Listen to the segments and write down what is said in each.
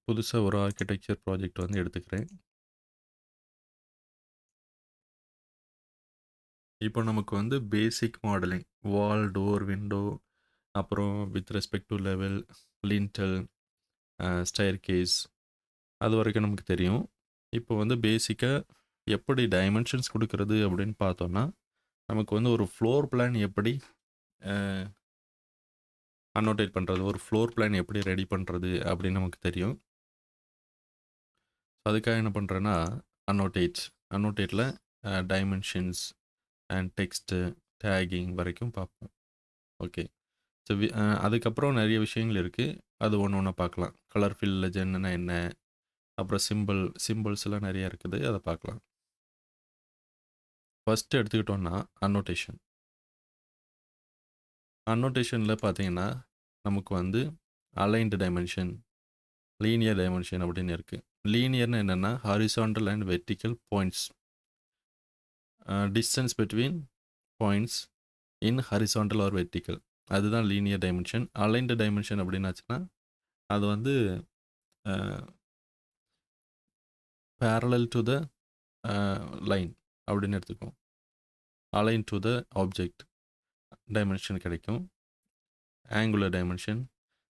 புதுசா ஒரு architecture project வந்து எடுத்துக்கிறேன். இப்போ நமக்கு வந்து பேசிக் மாடலிங் வால், டோர், விண்டோ அப்புறம் with respect to level, lintel, staircase அது வரைக்கும் நமக்கு தெரியும். இப்போ வந்து பேசிக்கா எப்படி டைமென்ஷன்ஸ் குடுக்குறது அப்படின்னு பார்த்தோம்னா, நமக்கு வந்து ஒரு ஃப்ளோர் பிளான் எப்படி அ அன்னோட்டேட் பண்றது, ஒரு ஃப்ளோர் பிளான் எப்படி ரெடி பண்றது அப்படின்னு நமக்கு தெரியும். அதுக்காக என்ன பண்றேன்னா, annotate அன்னோட்டேட்ல dimensions and text, taking வரைக்கும் பார்ப்போம். ஓகே. ஸோ அதுக்கப்புறம் நெறைய விஷயங்கள் இருக்கு. அது ஒண்ணு ஒண்ணா பார்க்கலாம். கலர் ஃபில் லெஜெண்ட்னா என்ன? அப்புறம் சிம்பிள்ஸ்லாம் நெறைய இருக்குது. அத பார்க்கலாம். ஃபர்ஸ்ட் எடுத்துக்கிட்டோம்னா அன்னோட்டேஷன். அன்னோட்டேஷன்ல பார்த்தீங்கன்னா, நமக்கு வந்து அலைன்ட் டைமென்ஷன், லீனியர் டைமென்ஷன் அப்படின்னு இருக்கு. லீனியர்னா என்னன்னா, horizontal and vertical points. Distance between points in horizontal or vertical. அதுதான் லீனியர் டைமென்ஷன். அலைன்ட் டைமென்ஷன் அப்படின்னாச்சுன்னா, அது வந்து a parallel to the line அப்படின்னு எடுத்துக்குவோம். Align to the object dimension கிடைக்கும். Angular dimension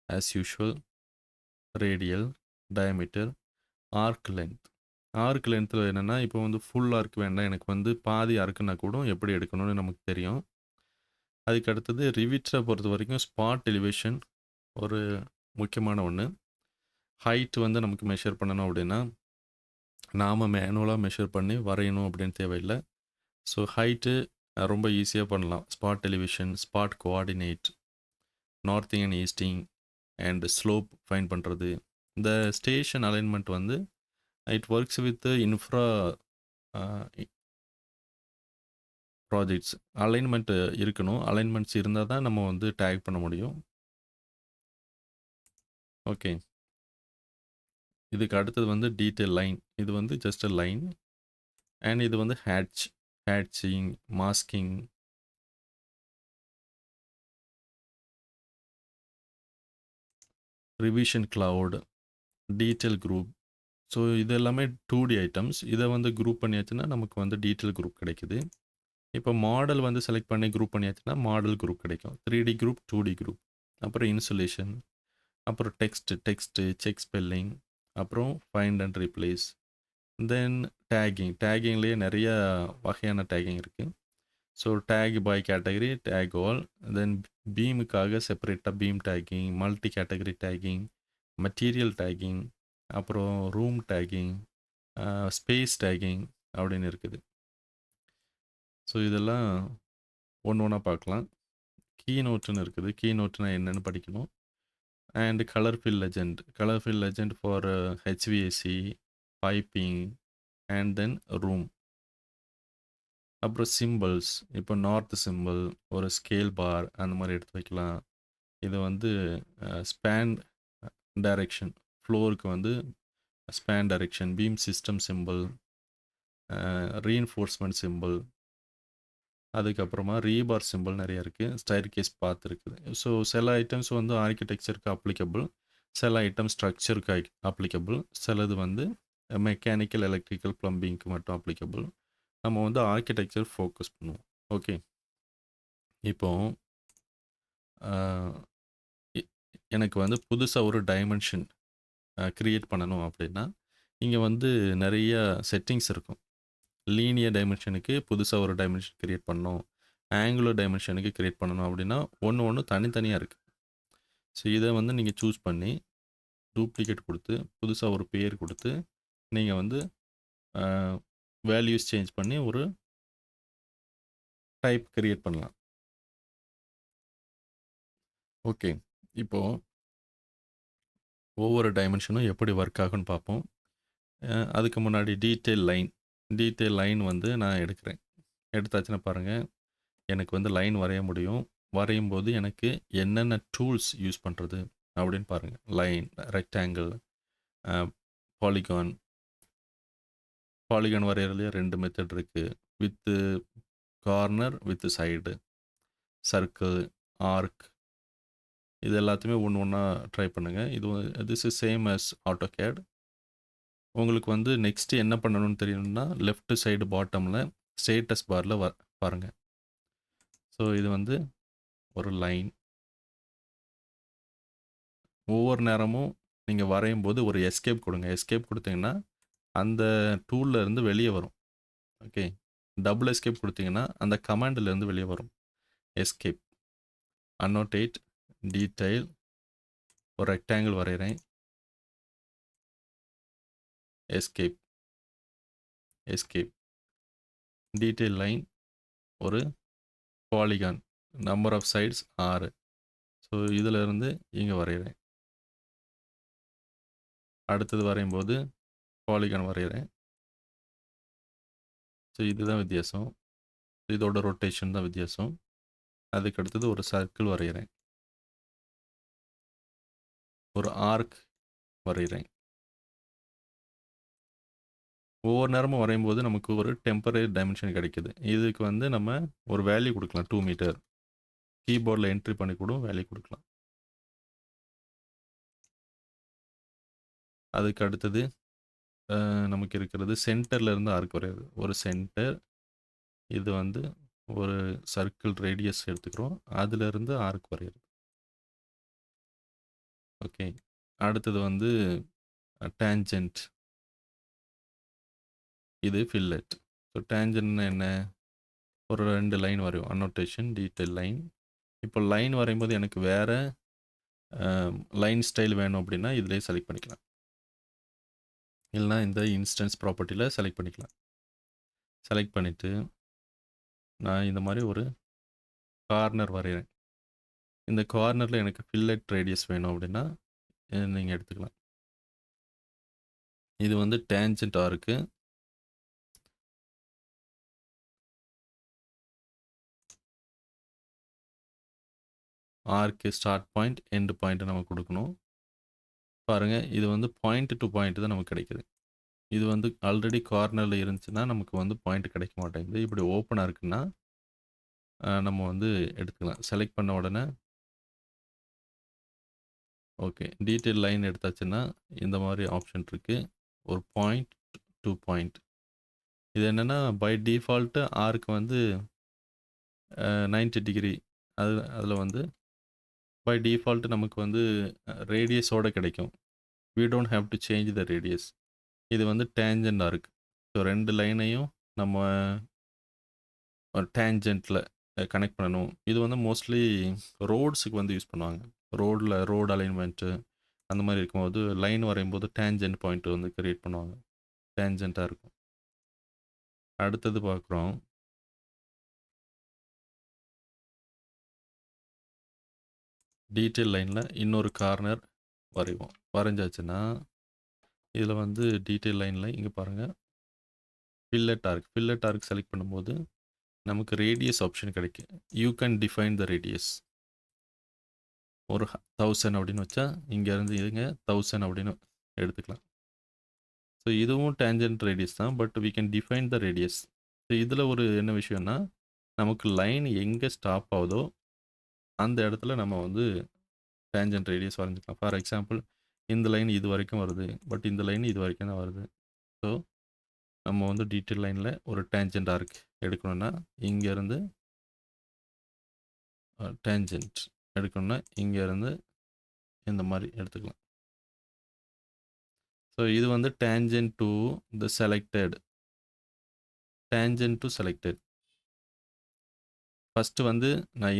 as usual, radial, diameter, arc length. Arc லென்த்தில் என்னென்னா, இப்போ வந்து ஃபுல் ஆர்க் வேண்டாம், எனக்கு வந்து பாதி ஆர்க்குன்னா கூட எப்படி எடுக்கணும்னு நமக்கு தெரியும். அதுக்கு அடுத்தது ரிவிட்ஸை பொறுத்த வரைக்கும் ஸ்பாட் எலிவேஷன் ஒரு முக்கியமான ஒன்று. ஹைட் வந்து நமக்கு மெஷர் பண்ணணும் அப்படின்னா, நாம் மேனுவலாக மெஷர் பண்ணி வரையணும் அப்படின்னு தேவையில்லை. ஸோ ஹைட்டு ரொம்ப ஈஸியாக பண்ணலாம். Spot elevation, spot coordinate, northing and easting and slope find பண்ணுறது. இந்த ஸ்டேஷன் அலைன்மெண்ட் வந்து it works with infra projects. Alignment இருக்கணும். அலைன்மெண்ட்ஸ் இருந்தால் தான் நம்ம வந்து டேக் பண்ண முடியும். ஓகே. இதுக்கு அடுத்தது வந்து டீட்டெயில் லைன். இது வந்து ஜஸ்ட் அ லைன். அண்ட் இது வந்து ஹேட்சிங், masking, revision cloud, detail group. So இது எல்லாமே 2D ஐட்டம்ஸ். இதை வந்து குரூப் பண்ணியாச்சுன்னா நமக்கு வந்து டீட்டெயில் குரூப் கிடைக்குது. இப்போ மாடல் வந்து செலக்ட் பண்ணி குரூப் பண்ணியாச்சுன்னா மாடல் குரூப் கிடைக்கும். 3D group, 2D group. அப்புறம் இன்சுலேஷன், அப்புறம் டெக்ஸ்ட்டு, செக் ஸ்பெல்லிங், அப்புறம் ஃபைண்ட் அண்ட் ரீப்ளேஸ். தென் டேக்கிங்லேயே நிறைய வகையான டேக்கிங் இருக்குது. So tag by category, tag all. Then பீமுக்காக செப்பரேட்டாக beam tagging, multi category tagging, material tagging, அப்புறம் ரூம் டேக்கிங், ஸ்பேஸ் டேக்கிங் அப்படின்னு இருக்குது. ஸோ இதெல்லாம் ஒன்று ஒன்றா பார்க்கலாம். கீ நோட்டுன்னு இருக்குது. கீ நோட்டுனா என்னன்னு படிக்கணும். And colour fill legend for HVAC, piping and then room. அப்புறம் சிம்பிள்ஸ். இப்போ நார்த் சிம்பிள், ஒரு ஸ்கேல் பார் அந்த மாதிரி எடுத்து வைக்கலாம். இது வந்து ஸ்பேன் டைரெக்ஷன், ஃப்ளோருக்கு வந்து span direction, beam system simple, reinforcement simple, அதுக்கப்புறமா ரீபார் சிம்பிள் நிறைய இருக்குது. ஸ்டைர்கேஸ் பாத் இருக்குது. ஸோ சில ஐட்டம்ஸ் வந்து ஆர்கிடெக்சருக்கு அப்ளிகபிள், சில ஐட்டம் ஸ்ட்ரக்சருக்கு அப்ளிகபிள், சிலது வந்து மெக்கானிக்கல், எலக்ட்ரிக்கல், ப்ளம்பிங்க்கு மட்டும் அப்ளிகபிள். நம்ம வந்து ஆர்கிடெக்சர் ஃபோக்கஸ் பண்ணுவோம். ஓகே. இப்போ எனக்கு வந்து புதுசாக ஒரு டைமென்ஷன் க்ரியேட் பண்ணணும் அப்படின்னா, இங்கே வந்து நிறைய செட்டிங்ஸ் இருக்கும். லீனியர் டைமென்ஷனுக்கு புதுசாக ஒரு டைமென்ஷன் க்ரியேட் பண்ணணும், ஆங்குலர் டைமென்ஷனுக்கு க்ரியேட் பண்ணணும் அப்படின்னா ஒன்று தனித்தனியாக இருக்குது. ஸோ இதை வந்து நீங்கள் சூஸ் பண்ணி டூப்ளிகேட் கொடுத்து புதுசாக ஒரு பேர் கொடுத்து நீங்கள் வந்து வேல்யூஸ் சேஞ்ச் பண்ணி ஒரு டைப் க்ரியேட் பண்ணலாம். ஓகே. இப்போது ஒவ்வொரு டைமென்ஷனும் எப்படி ஒர்க் ஆகுன்னு பார்ப்போம். அதுக்கு முன்னாடி டீட்டெயில் லைன் வந்து நான் எடுக்கிறேன். எடுத்தாச்சுன்னா பாருங்கள், எனக்கு வந்து லைன் வரைய முடியும். வரையும் போது எனக்கு என்னென்ன டூல்ஸ் யூஸ் பண்ணுறது அப்படின்னு பாருங்கள். Line, rectangle, polygon. பாலிகான் வரைகிறதுலேயே 2 மெத்தட் இருக்குது. With corner, with side, circle, arc, இது எல்லாத்தையுமே ஒண்ணு ஒண்ணா ட்ரை பண்ணுங்க. This is same as AutoCAD. உங்களுக்கு வந்து நெக்ஸ்ட் என்ன பண்ணணும்னு தெரியணும்னா, லெஃப்ட் சைடு பாட்டம்ல ஸ்டேட்டஸ் பார்ல பாருங்க. ஸோ இது வந்து ஒரு லைன். ஒவ்வொரு நேரமும் நீங்க வரையும்போது ஒரு எஸ்கேப் கொடுங்க. எஸ்கேப் குடுத்தீங்கன்னா, அந்த டூல்ல இருந்து வெளிய வரும். ஓகே. டபுள் எஸ்கேப் குடுத்தீங்கன்னா, அந்த கமாண்ட்ல இருந்து வெளிய வரும். எஸ்கேப், அன்னோடேட், டீட்டெயில், ஒரு ரெக்டாங்கிள் வரையறேன். Escape, escape. டீட்டெயில் லைன், ஒரு polygon. Number of sides 6. So இதுல இருந்து இங்க வரையறேன். அடுத்தது வரையும்போது பாலிகான் வரையறேன். ஸோ இதுதான் வித்தியாசம். இதோட ரொட்டேஷன் தான் வித்தியாசம். அதுக்கு அடுத்தது ஒரு சர்க்கிள் வரையறேன். ஒரு ஆர்க் வரையறேன். ஒவ்வொரு நேரமும் வரையும்போது நமக்கு ஒரு டெம்பரரி டைமென்ஷன் கிடைக்குது. இதுக்கு வந்து நம்ம ஒரு வேல்யூ குடுக்கலாம். 2 மீட்டர். கீபோர்ட்ல என்ட்ரி பண்ணி கூட வேல்யூ குடுக்கலாம். அதுக்கு அடுத்தது நமக்கு இருக்கிறது சென்டர்ல இருந்து ஆர்க் வரையறது. ஒரு சென்டர். இது வந்து ஒரு சர்க்கிள் ரேடியஸ் எடுத்துக்கிறோம். அதிலிருந்து ஆர்க் வரையறது. ஓகே. அடுத்தது வந்து டான்ஜென்ட். இது ஃபில்லெட். ஸோ டான்ஜென்ட்னா என்ன? ஒரு 2 லைன் வரையும். Annotation, detail line. இப்போ லைன் வரையும்போது எனக்கு வேற லைன் ஸ்டைல் வேணும் அப்படின்னா, இதிலேயே செலக்ட் பண்ணிக்கலாம். இல்லைனா இந்த இன்ஸ்டன்ஸ் ப்ராப்பர்ட்டியில் செலக்ட் பண்ணிக்கலாம். செலக்ட் பண்ணிவிட்டு நான் இந்த மாதிரி ஒரு கார்னர் வரைகிறேன். இந்த கார்னரில் எனக்கு ஃபில்லெட் ரேடியஸ் வேணும் அப்படின்னா நீங்கள் எடுத்துக்கலாம். இது வந்து டேஞ்சன்ட் ஆர்க்கு. ஆர்க்கு ஸ்டார்ட் பாயிண்ட், எண்ட் பாயிண்ட் நம்ம கொடுக்கணும். பாருங்கள், இது வந்து பாயிண்ட் டு பாயிண்ட் தான் நமக்கு கிடைக்குது. இது வந்து ஆல்ரெடி கார்னரில் இருந்துச்சுன்னா நமக்கு வந்து பாயிண்ட் கிடைக்க மாட்டேங்குது. இப்படி ஓப்பனாக இருக்குன்னா நம்ம வந்து எடுத்துக்கலாம். செலக்ட் பண்ண உடனே ஓகே. டீட்டெயில் லைன் எடுத்தாச்சுன்னா இந்த மாதிரி ஆப்ஷன் இருக்கு. ஒரு பாயிண்ட், 2 பாயிண்ட். இது என்னன்னா பை டிஃபால்ட் ஆர்க்கு வந்து 90 டிகிரி. அதில் வந்து பை டிஃபால்ட் நமக்கு வந்து ரேடியஸோட கிடைக்கும். We don't have to change the radius. இது வந்து டேஞ்சன்ட் ஆர்க். ஸோ 2 லைனையும் நம்ம டேஞ்சன்ட்டில் கனெக்ட் பண்ணணும். இது வந்து மோஸ்ட்லி ரோட்ஸுக்கு வந்து யூஸ் பண்ணுவாங்க. ரோடு அலைன்மெண்ட்டு அந்த மாதிரி இருக்கும்போது லைன் வரையும்போது டேஞ்சன்ட் பாயிண்ட் வந்து கிரியேட் பண்ணுவாங்க. டேஞ்சண்ட்டாக இருக்கும். அடுத்தது பார்க்குறோம். டீட்டெயில் லைனில் இன்னொரு கார்னர் வரைவோம். வரைஞ்சாச்சுன்னா இதில் வந்து டீட்டெயில் லைனில் இங்கே பாருங்கள், ஃபில்லெட் ஆர்க் செலக்ட் பண்ணும்போது நமக்கு ரேடியஸ் ஆப்ஷன் கிடைக்கும். You can define the radius. ஒரு 1000 அப்படின்னு வச்சா இங்கேருந்து இதுங்க 1000 அப்படின்னு எடுத்துக்கலாம். ஸோ இதுவும் டேஞ்சன்ட் ரேடியஸ் தான், but we can define the radius. So இதில் ஒரு என்ன விஷயம்னா, நமக்கு லைன் எங்கே ஸ்டாப் ஆகுதோ அந்த இடத்துல நம்ம வந்து டேஞ்சன்ட் ரேடியஸ் வரைஞ்சிக்கலாம். ஃபார் எக்ஸாம்பிள் இந்த லைன் இது வரைக்கும் வருது, பட் இந்த லைன் இது வரைக்கும் தான் வருது. ஸோ நம்ம வந்து டீட்டெயில் லைனில் ஒரு டேஞ்சன்ட் ஆர்க் எடுக்கணும்னா இங்கேருந்து டேஞ்சன்ட் எடுக்கணும்னா இங்கேருந்து இந்த மாதிரி எடுத்துக்கலாம். ஸோ இது வந்து tangent to the selected. Tangent to selected. First வந்து நான்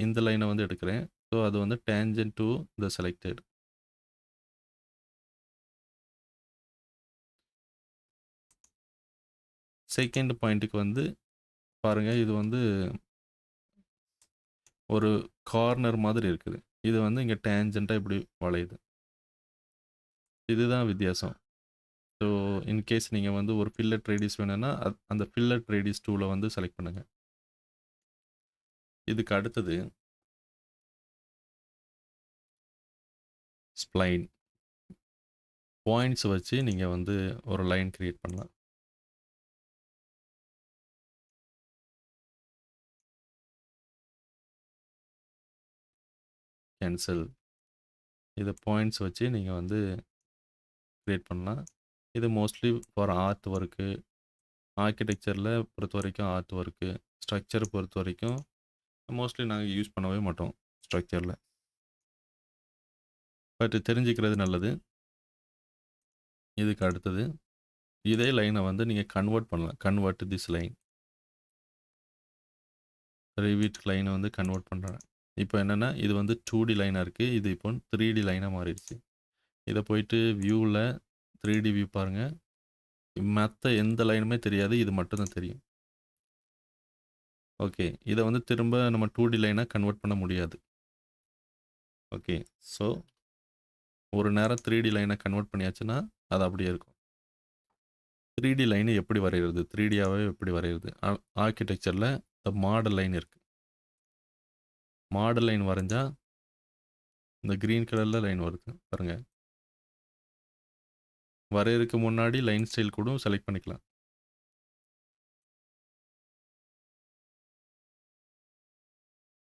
இந்த லைனை வந்து எடுக்கிறேன். ஸோ அது வந்து tangent to the selected. Second பாயிண்ட்டுக்கு வந்து பாருங்கள், இது வந்து ஒரு கார்னர் மாதிரி இருக்குது. இது வந்து இங்கே டேஞ்சண்ட்டாக இப்படி வளையுது. இதுதான் வித்தியாசம். ஸோ இன்கேஸ் நீங்கள் வந்து ஒரு ஃபில்லட் ரேடியஸ் வேணும்னா அந்த ஃபில்லட் ரேடியஸ் டூவில் வந்து செலக்ட் பண்ணுங்கள். இதுக்கு அடுத்தது ஸ்ப்ளைன். பாயிண்ட்ஸ் வச்சு நீங்கள் வந்து ஒரு லைன் கிரியேட் பண்ணலாம். கேன்சல். இத பாயிண்ட்ஸ் வச்சு நீங்க வந்து கிரியேட் பண்ணலாம். இது மோஸ்ட்லி ஃபார் ஆர்ட் ஒர்க்கு, ஆர்க்கிடெக்சர்ல பொறுத்தவரைக்கும் ஆர்ட் ஒர்க்கு, ஸ்ட்ரக்சர் பொறுத்தவரைக்கும் மோஸ்ட்லி நாங்க யூஸ் பண்ணவே மாட்டோம் ஸ்ட்ரக்சர்ல. பட் தெரிஞ்சுக்கிறது நல்லது. இதுக்கு அடுத்தது, இதே லைன வந்து நீங்க கன்வெர்ட் பண்ணலாம். Convert this line. ரிவிட் லைன வந்து கன்வெர்ட் பண்றேன். இப்போ என்னன்னா, இது வந்து 2டி லைனா இருக்கு. இது இப்போ 3டி லைனா மாறிடுச்சு. இத போயிட்டு வியூல 3டி வியூ பாருங்க. மத்த எந்த லைனுமே தெரியாது. இது மட்டும் தான் தெரியும். ஓகே. இத வந்து திரும்ப நம்ம 2டி லைனா கன்வெர்ட் பண்ண முடியாது. ஓகே. ஸோ, ஒரு நேரம் 3டி லைன கன்வெர்ட் பண்ணியாச்சுன்னா, அது அப்படியே இருக்கும். 3டி லைன் எப்படி வரையறது? 3டியாவே எப்படி வரையறது? ஆர்க்கிடெக்சர்ல மாடல் லைன் இருக்கு. மாடல் லைன் வரைஞ்சா, இந்த கிரீன் கலர்ல லைன் வருது பாருங்க. வரையறதுக்கு முன்னாடி லைன் ஸ்டைல் கூட செலக்ட் பண்ணிக்கலாம்.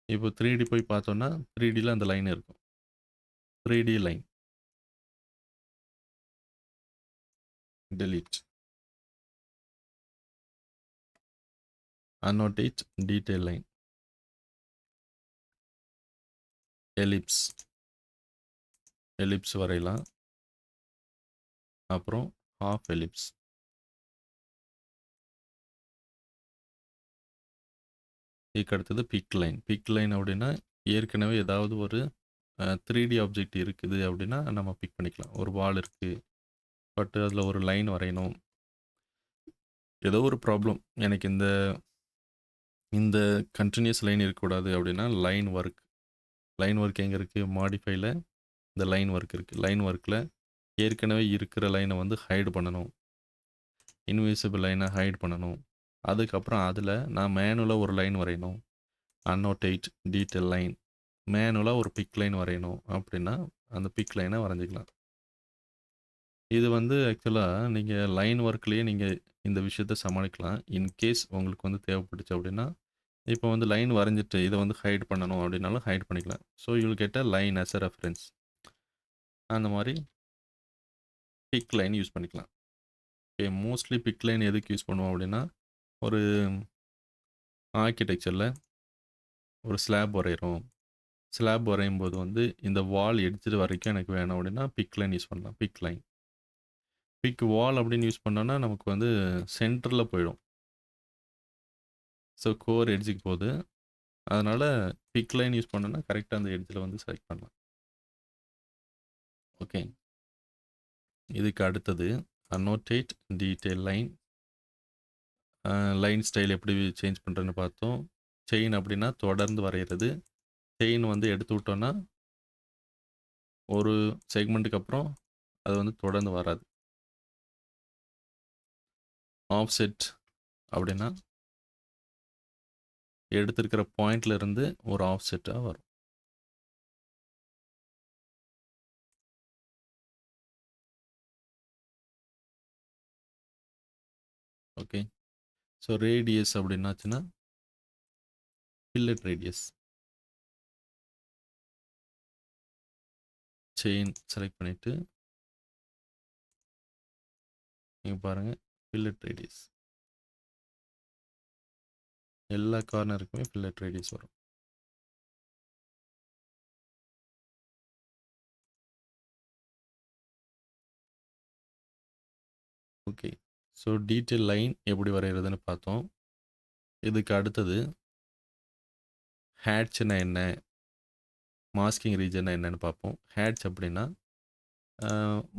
இப்போ 3டி போய் பார்த்தோம்னா, 3டில அந்த லைன் இருக்கும். 3டி line. Delete. Annotate detail line. Ellipse. Ellipse வரையலாம். அப்புறம் ஹாஃப் எலிப்ஸ். இதுக்கு அடுத்தது பிக் லைன். பிக் லைன் அப்படின்னா, ஏற்கனவே ஏதாவது ஒரு 3டி ஆப்ஜெக்ட் இருக்குது அப்படின்னா, நம்ம பிக் பண்ணிக்கலாம். ஒரு வால் இருக்கு. பட் அதில ஒரு லைன் வரையணும். ஏதோ ஒரு ப்ராப்ளம். எனக்கு இந்த இந்த கன்டினியூஸ் லைன் இருக்கக்கூடாது அப்படின்னா, லைன் ஒர்க். லைன் ஒர்க் எங்க இருக்கு? மாடிஃபைல இந்த லைன் ஒர்க் இருக்கு. லைன் ஒர்க்ல ஏற்கனவே இருக்கிற லைனை வந்து ஹைட் பண்ணணும். இன்விசிபிள் லைனை ஹைட் பண்ணணும். அதுக்கப்புறம் அதில் நான் மேனுவலாக ஒரு லைன் வரையணும். Annotate detail line. மேனுவலாக ஒரு பிக் லைன் வரையணும் அப்படின்னா, அந்த பிக் லைனை வரைஞ்சிக்கலாம். இது வந்து ஆக்சுவலாக நீங்கள் லைன் ஒர்க்லேயே நீங்கள் இந்த விஷயத்த சமாளிக்கலாம். இன்கேஸ் உங்களுக்கு வந்து தேவைப்பட்டுச்சு அப்படின்னா, இப்போ வந்து லைன் வரைஞ்சிட்டு இதை வந்து ஹைட் பண்ணணும் அப்படின்னாலும் ஹைட் பண்ணிக்கலாம். So you'll get a line as a reference. அந்த மாதிரி பிக் லைன் யூஸ் பண்ணிக்கலாம். ஓகே. மோஸ்ட்லி பிக் லைன் எதுக்கு யூஸ் பண்ணுவோம் அப்படின்னா, ஒரு ஆர்க்கிடெக்சரில் ஒரு ஸ்லாப் வரைகிறோம். ஸ்லாப் வரையும் போது வந்து இந்த வால் எட்ஜ் வரைக்கும் எனக்கு வேணும் அப்படின்னா பிக் லைன் யூஸ் பண்ணலாம். Pick line. பிக் வால் அப்படின்னு யூஸ் பண்ணோன்னா நமக்கு வந்து சென்டரில் போயிடும். ஸோ கோர் எட்ஜுக்கு போகுது. அதனால் பிக் லைன் யூஸ் பண்ணோன்னா கரெக்டாக அந்த எட்ஜில் வந்து செலக்ட் பண்ணலாம். ஓகே. இதுக்கு அடுத்தது annotate detail line. Line style எப்படி சேஞ்ச் பண்ணுறேன்னு பார்த்தோம். செயின் அப்படின்னா தொடர்ந்து வரைகிறது. செயின் வந்து எடுத்து விட்டோன்னா ஒரு செக்மெண்ட்டுக்கு அப்புறம் அது வந்து தொடர்ந்து வராது. ஆஃப்செட் அப்படின்னா எடுத்திருக்கிற பாயிண்ட்ல இருந்து ஒரு ஆஃப்செட்டாக வரும். ஓகே. ஸோ ரேடியஸ் அப்படின்னாச்சுன்னா ஃபில்லட் ரேடியஸ். செயின் செலக்ட் பண்ணிவிட்டு நீங்கள் பாருங்கள் ஃபில்லட் ரேடியஸ். எல்லா கார்னருக்குமே ஃபில்லட் ரேடியஸ் வரும். ஓகே. ஸோ டீட்டெயில் லைன் எப்படி வரைகிறதுன்னு பார்த்தோம். இதுக்கு அடுத்தது ஹேட்ச்னா என்ன, மாஸ்கிங் ரீஜன்னா என்னன்னு பார்ப்போம். ஹேட்ச் அப்படின்னா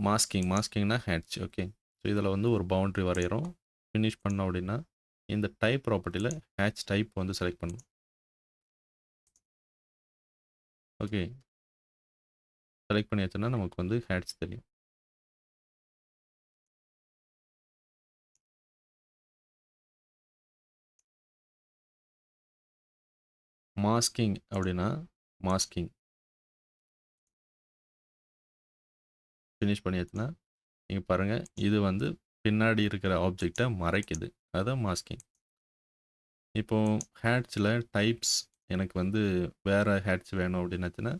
மாஸ்கிங்னா ஹேட்ச். ஓகே. ஸோ இதில் வந்து ஒரு பவுண்ட்ரி வரைகிறோம். ஃபினிஷ் பண்ணோம் அப்படின்னா இந்த டைப் ப்ராப்பர்ட்டியில் ஹேட்ச் டைப் வந்து செலக்ட் பண்ணணும். ஓகே. செலக்ட் பண்ணியாச்சுன்னா நமக்கு வந்து ஹேட்ச் தெரியும். மாஸ்கிங் அப்படின்னா மாஸ்கிங் ஃபினிஷ் பண்ணியாச்சுன்னா நீங்கள் பாருங்கள் இது வந்து பின்னாடி இருக்கிற ஆப்ஜெக்டை மறைக்குது. அதுதான் மாஸ்கிங். இப்போ ஹேட்ச்சில் டைப்ஸ் எனக்கு வந்து வேறு ஹேட்ச் வேணும் அப்படின்னாச்சுன்னா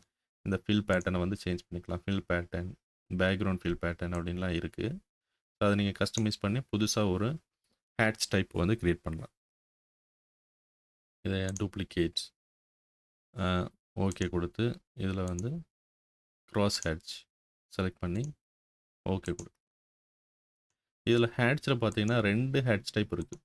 இந்த ஃபில் பேட்டர்னை வந்து சேஞ்ச் பண்ணிக்கலாம். Fill pattern, background fill pattern அப்படின்லாம் இருக்குது. அதை நீங்கள் கஸ்டமைஸ் பண்ணி புதுசாக ஒரு ஹேட்ச் டைப் வந்து க்ரியேட் பண்ணலாம். இதை டூப்ளிகேட்ஸ் ஓகே கொடுத்து இதில் வந்து க்ராஸ் ஹேட்ச் செலக்ட் பண்ணி ஓகே கொடு. இதில் ஹேட்ச்சில் பார்த்தீங்கன்னா 2 ஹேட்ச் டைப் இருக்குது.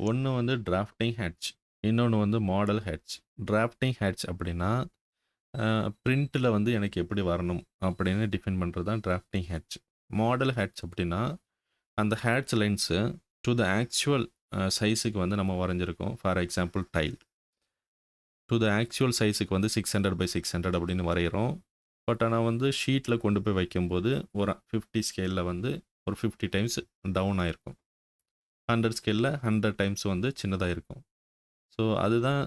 ஒன்று வந்து டிராஃப்டிங் ஹேட்ச், இன்னொன்று வந்து மாடல் ஹேட்ச். டிராஃப்டிங் ஹேட்ச் அப்படின்னா பிரிண்ட்டில் வந்து எனக்கு எப்படி வரணும் அப்படின்னு டிஃபைன் பண்ணுறது தான் டிராஃப்டிங் ஹேட்ச். மாடல் ஹேட்ச் அப்படின்னா அந்த hatch lines to the actual சைஸுக்கு வந்து நம்ம வரைஞ்சிருக்கோம். For example tile to the actual சைஸுக்கு வந்து 600x600 அப்படின்னு வரைகிறோம். பட் ஆனால் வந்து ஷீட்டில் கொண்டு போய் வைக்கும்போது ஒரு 50 ஸ்கேலில் வந்து ஒரு 50 டைம்ஸ் டவுன் ஆகிருக்கும். 100 ஸ்கேலில் 100 டைம்ஸ் வந்து சின்னதாக இருக்கும். ஸோ அதுதான்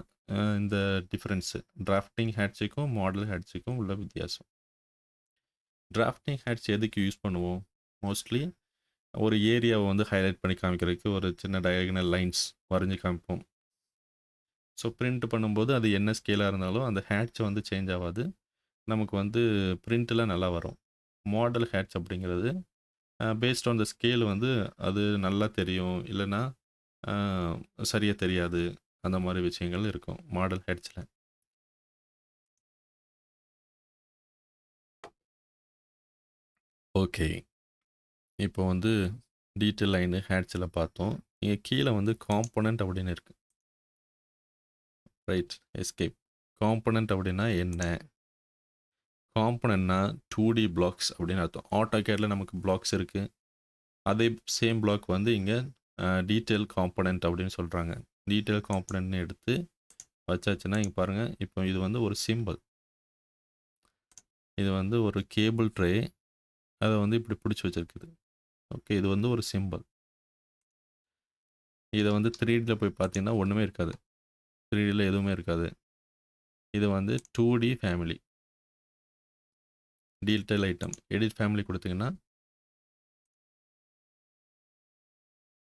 இந்த டிஃப்ரென்ஸு டிராஃப்டிங் ஹேட்ஸுக்கும் மாடல் ஹேட்ஸுக்கும் உள்ள வித்தியாசம். டிராஃப்டிங் ஹேட்ஸ் எதுக்கு யூஸ் பண்ணுவோம்? மோஸ்ட்லி ஒரு ஏரியாவை வந்து ஹைலைட் பண்ணி காமிக்கிறதுக்கு ஒரு சின்ன டயகனல் லைன்ஸ் வரைஞ்சி காமிப்போம். ஸோ பிரிண்ட் பண்ணும்போது அது என்ன ஸ்கேலாக இருந்தாலும் அந்த ஹேட்ச் வந்து சேஞ்ச் ஆகாது. நமக்கு வந்து பிரிண்ட்டில் நல்லா வரும். மாடல் ஹேட்ச் அப்படிங்கிறது பேஸ்ட் ஆன் த ஸ்கேல் வந்து அது நல்லா தெரியும், இல்லைன்னா சரியாக தெரியாது. அந்த மாதிரி விஷயங்கள் இருக்கும் மாடல் ஹேட்ச்சில். ஓகே, இப்போ வந்து டீட்டெயில் லைனு ஹேட்ச்சில் பார்த்தோம். இங்கே கீழே வந்து காம்போனன்ட் அப்படின்னு இருக்குது. Right, escape. காம்போனன்ட் அப்படின்னா என்ன? காம்போனன்ட்னா 2D பிளாக்ஸ் அப்படின்னு அர்த்தம். ஆட்டோகேடில் நமக்கு பிளாக்ஸ் இருக்குது. அதே சேம் பிளாக் வந்து இங்கே டீட்டெயில் காம்போனன்ட் அப்படின்னு சொல்கிறாங்க. டீட்டெயில் காம்போனன்ட்னு எடுத்து வச்சாச்சுன்னா இங்கே பாருங்கள், இப்போ இது வந்து ஒரு சிம்பிள். இது வந்து ஒரு கேபிள் ட்ரே, அதை வந்து இப்படி பிடிச்சி வச்சுருக்குது. ஓகே, இது வந்து ஒரு சிம்பிள். இதை வந்து 3Dயில் போய் பார்த்தீங்கன்னா ஒன்றுமே இருக்காது. 3Dயில் எதுவுமே இருக்காது. இது வந்து 2D family detail item. Edit family கொடுத்தீங்கன்னா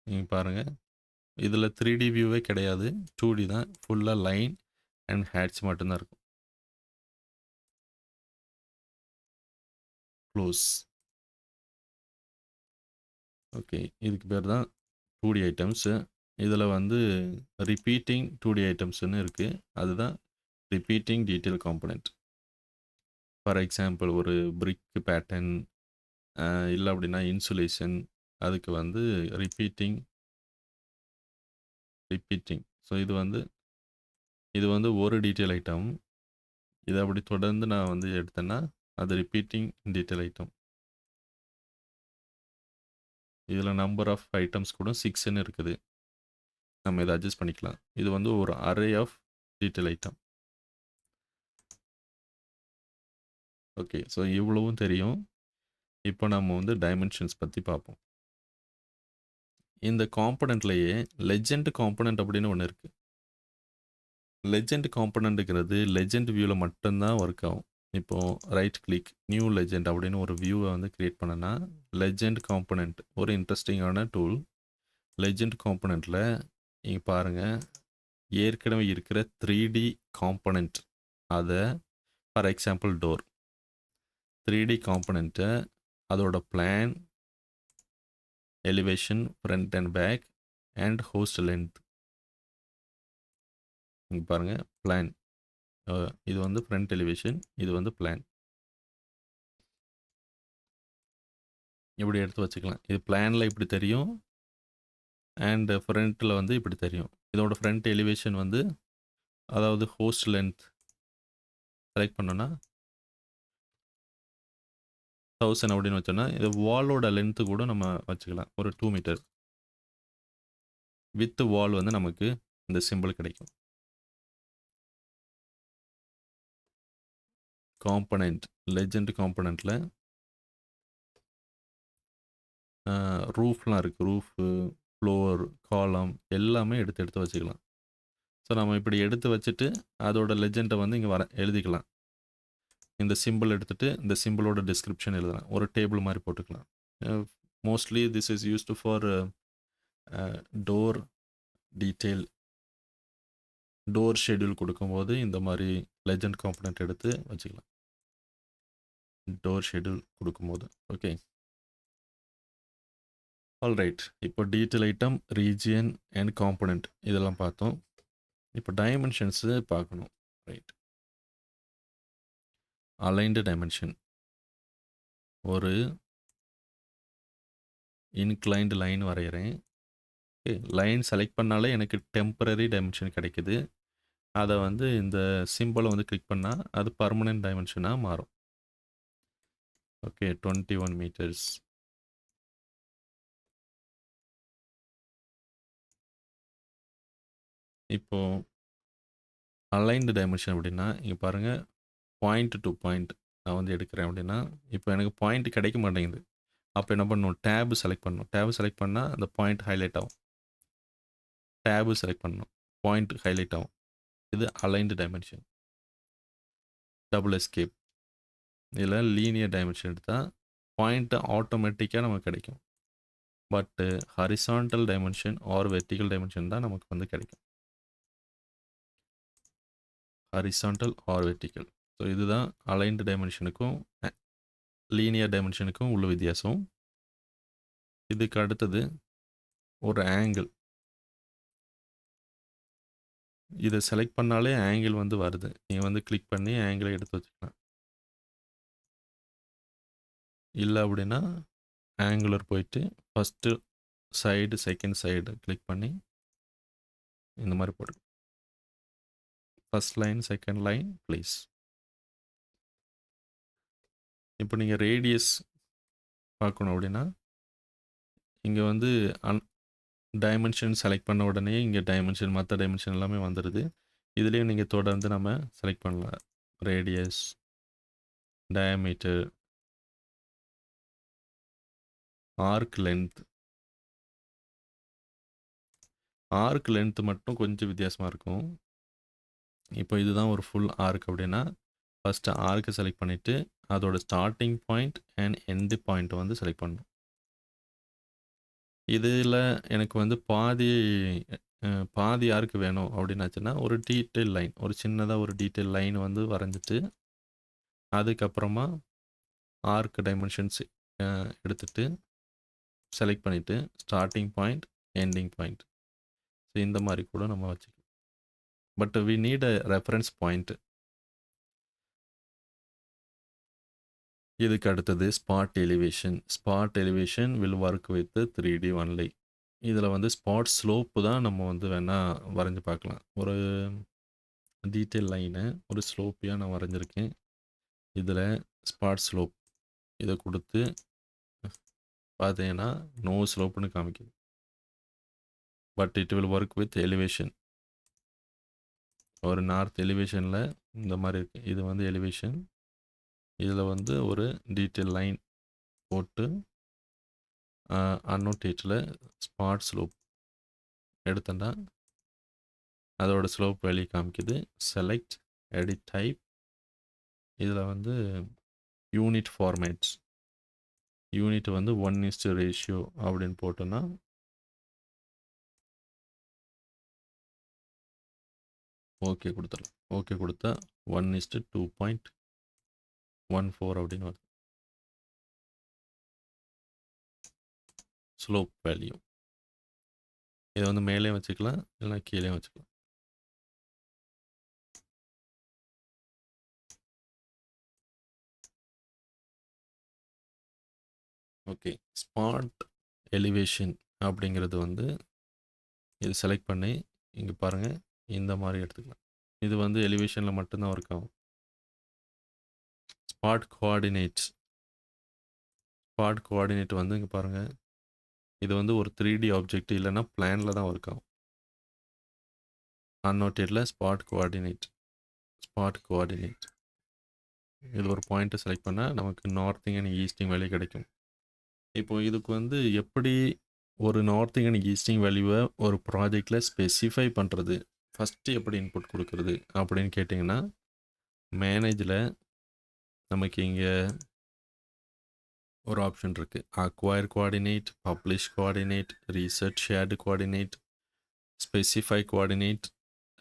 நீங்கள் பாருங்கள், இதில் 3D வியூவே கிடையாது, 2D தான். ஃபுல்லாக லைன் அண்ட் ஹேட்ச் மட்டும்தான் இருக்கும். க்ளோஸ். ஓகே, இதுக்கு பேர் தான் 2D ஐட்டம்ஸு. இதில் வந்து ரிப்பீட்டிங் 2D ஐட்டம்ஸ்னு இருக்குது. அதுதான் repeating detail component. For example ஒரு பிரிக் பேட்டர்ன், இல்லை அப்படின்னா இன்சுலேஷன், அதுக்கு வந்து ரிப்பீட்டிங். ஸோ இது வந்து ஒரு டீட்டெயில் ஐட்டம். இதை அப்படி தொடர்ந்து நான் வந்து எடுத்தேன்னா அது ரிப்பீட்டிங் டீட்டெயில் ஐட்டம். இதில் நம்பர் ஆஃப் ஐட்டம்ஸ் கூட 6ன்னு இருக்குது. நம்ம இதை அட்ஜஸ்ட் பண்ணிக்கலாம். இது வந்து ஒரு array of detail item. Okay, so இவ்வளவும் தெரியும். இப்போ நம்ம வந்து டைமென்ஷன்ஸ் பற்றி பார்ப்போம். இந்த காம்போனன்ட்லேயே லெஜெண்ட் காம்போனன்ட் அப்படின்னு ஒன்று இருக்குது. லெஜெண்ட் காம்போனன்ட்டுங்கிறது லெஜெண்ட் வியூவில் மட்டும்தான் ஒர்க் ஆகும். இப்போது ரைட் கிளிக் நியூ லெஜெண்ட் அப்படின்னு ஒரு வியூவை வந்து க்ரியேட் பண்ணனா லெஜெண்ட் காம்போனன்ட் ஒரு இன்ட்ரெஸ்டிங்கான டூல். லெஜெண்ட் காம்போனன்ட்டில் நீங்கள் பாருங்கள், ஏற்கனவே இருக்கிற 3D காம்போனன்ட், அதை ஃபார் எக்ஸாம்பிள் டோர் 3D காம்போனன்ட்டை அதோட plan, elevation, front and back and host length. இங்கே பாருங்கள், பிளான். இது வந்து ஃப்ரண்ட் எலிவேஷன், இது வந்து பிளான். இப்படி எடுத்து வச்சுக்கலாம். இது பிளானில் இப்படி தெரியும் அண்ட் ஃப்ரண்ட்டில் வந்து இப்படி தெரியும். இதோட ஃப்ரண்ட் எலிவேஷன் வந்து அதாவது ஹோஸ்ட் லென்த் செலக்ட் பண்ணோன்னா 1000 அப்படின்னு வச்சோன்னா இது வாலோட லென்த்து கூட நம்ம வச்சுக்கலாம். ஒரு 2 மீட்டர் வித் வால் வந்து நமக்கு இந்த சிம்பிள் கிடைக்கும். காம்போனன்ட் லெஜெண்ட் காம்போனன்ட்டில் ரூஃப்லாம் இருக்குது. ரூஃபு, ஃப்ளோர், காலம் எல்லாமே எடுத்து வச்சுக்கலாம். ஸோ நம்ம இப்படி எடுத்து வச்சுட்டு அதோட லெஜெண்டை வந்து இங்கே எழுதிக்கலாம். இந்த சிம்பிள் எடுத்துகிட்டு இந்த சிம்பிளோட டிஸ்கிரிப்ஷன் எழுதலாம். ஒரு டேபிள் மாதிரி போட்டுக்கலாம். Mostly this is used for door detail door schedule கொடுக்கும்போது இந்த மாதிரி லெஜண்ட் காம்பனண்ட் எடுத்து வச்சுக்கலாம். டோர் ஷெட்யூல் கொடுக்கும்போது. ஓகே. ஆல்ரைட். இப்போ detail item, region and component இதெல்லாம் பார்த்தோம். இப்போ டைமென்ஷன்ஸு பார்க்கணும். ரைட். Aligned dimension. ஒரு இன்க்ளைன்டு லைன் வரைகிறேன். ஓகே. லைன் செலக்ட் பண்ணாலே எனக்கு டெம்பரரி டைமென்ஷன் கிடைக்குது. அதை வந்து இந்த சிம்பிளை வந்து கிளிக் பண்ணால் அது பர்மனெண்ட் டைமென்ஷனாக மாறும். ஓகே. 21 மீட்டர்ஸ். இப்போது அலைன்டு டைமென்ஷன் அப்படின்னா இங்கே பாருங்கள், பாயிண்ட் டு பாயிண்ட் நான் வந்து எடுக்கிறேன் அப்படின்னா இப்போ எனக்கு பாயிண்ட் கிடைக்க மாட்டேங்குது. அப்போ என்ன பண்ணணும், டேபு செலக்ட் பண்ணணும். டேபு செலக்ட் பண்ணால் அந்த பாயிண்ட் ஹைலைட் ஆகும். டேபு செலக்ட் பண்ணணும், பாயிண்ட் ஹைலைட் ஆகும். இது அலைன்டு டைமென்ஷன். Double escape. இதில் லீனியர் டைமென்ஷன் எடுத்தால் பாயிண்ட்டு ஆட்டோமேட்டிக்காக நமக்கு கிடைக்கும். But horizontal dimension or vertical dimension தான் நமக்கு வந்து கிடைக்கும். Horizontal or vertical. ஸோ இதுதான் அலைன்டு டைமென்ஷனுக்கும் லீனியர் டைமென்ஷனுக்கும் உள்ள வித்தியாசம். இதுக்கு அடுத்தது ஒரு ஆங்கிள். இதை செலக்ட் பண்ணாலே ஆங்கிள் வந்து வருது. நீங்கள் வந்து கிளிக் பண்ணி ஆங்கிளை எடுத்து வச்சுக்கலாம். இல்லை அப்படின்னா ஆங்குலர் போயிட்டு first side second side click பண்ணி இந்த மாதிரி போடு. First line second line please. இப்போ நீங்கள் ரேடியஸ் பார்க்கணும் அப்படின்னா இங்கே வந்து டைமென்ஷன் செலக்ட் பண்ண உடனே இங்கே டைமென்ஷன் மற்ற டைமென்ஷன் எல்லாமே வந்துடுது. இதுலேயும் நீங்கள் தொடர்ந்து நம்ம செலக்ட் பண்ணலாம். Radius, diameter, arc length. Arc length மட்டும் கொஞ்சம் வித்தியாசமாக இருக்கும். இப்போ இதுதான் ஒரு ஃபுல் ஆர்க் அப்படின்னா ஃபஸ்ட்டு ஆர்க்கை செலக்ட் பண்ணிவிட்டு அதோட ஸ்டார்டிங் பாயிண்ட் அண்ட் எண்டு பாயிண்ட்டை வந்து செலக்ட் பண்ணணும். இதில் எனக்கு வந்து பாதி ஆர்க்கு வேணும் அப்படின்னாச்சுன்னா ஒரு டீட்டெயில் லைன், ஒரு சின்னதாக ஒரு டீட்டெயில் லைன் வந்து வரைஞ்சிட்டு அதுக்கப்புறமா ஆர்க் டைமென்ஷன்ஸ் எடுத்துகிட்டு செலக்ட் பண்ணிவிட்டு starting point ending point. So இந்த மாதிரி கூட நம்ம வச்சுக்கலாம். But we need a reference point. இதுக்கு அடுத்தது spot elevation. Spot elevation will work with 3D only. இதில் வந்து ஸ்பாட் ஸ்லோப்பு தான் நம்ம வந்து வேணால் வரைஞ்சி பார்க்கலாம். ஒரு டீட்டெயில் லைனை ஒரு ஸ்லோப்பியாக நான் வரைஞ்சிருக்கேன். இதில் ஸ்பாட் ஸ்லோப் இதை கொடுத்து பார்த்தீங்கன்னா நோ ஸ்லோப்புன்னு காமிக்குது. But it will work with elevation. ஒரு நார்த் எலிவேஷனில் இந்த மாதிரி இருக்குது. இது வந்து எலிவேஷன். இதில் வந்து ஒரு டீட்டெயில் லைன் போட்டு அன்னோட்டேட்டில் ஸ்பாட் ஸ்லோப் எடுத்தேன்னா அதோட ஸ்லோப் வேல்யூ காமிக்குது. Select edit type. இதில் வந்து யூனிட் ஃபார்மேட்ஸ், யூனிட் வந்து 1:1 ரேஷியோ அப்படின்னு போட்டோன்னா ஓகே கொடுத்துடலாம். ஓகே கொடுத்தா 1:2.14 அப்படின்னு வருது ஸ்லோப் வேல்யூ. இதை வந்து மேலே வச்சுக்கலாம், இல்லைனா கீழே வச்சுக்கலாம். ஓகே. ஸ்பாட் எலிவேஷன் அப்படிங்கிறது வந்து இது செலக்ட் பண்ணி இங்கே பாருங்கள் இந்த மாதிரி எடுத்துக்கலாம். இது வந்து எலிவேஷனில் மட்டும்தான் ஒர்க் ஆகும். Spot coordinates. ஸ்பாட் கோஆர்டினேட் வந்து இங்கே பாருங்கள், இது வந்து ஒரு 3D ஆப்ஜெக்ட் இல்லைன்னா பிளானில் தான் ஒர்க் ஆகும். அன்னோட்டேட்டில் ஸ்பாட் கோஆர்டினேட். ஸ்பாட் கோஆர்டினேட் இது ஒரு பாயிண்ட்டை செலக்ட் பண்ணால் நமக்கு நார்த்திங் அண்ட் ஈஸ்டிங் வேல்யூ கிடைக்கும். இப்போது இதுக்கு வந்து எப்படி ஒரு நார்த்திங் அண்ட் ஈஸ்டிங் வேல்யூவை ஒரு ப்ராஜெக்டில் ஸ்பெசிஃபை பண்ணுறது, ஃபஸ்ட்டு எப்படி இன்புட் கொடுக்குறது அப்படின்னு கேட்டிங்கன்னா மேனேஜில் நமக்கு இங்கே ஒரு ஆப்ஷன் இருக்குது. Acquire coordinate, publish coordinate, reset shared coordinate, specify coordinate,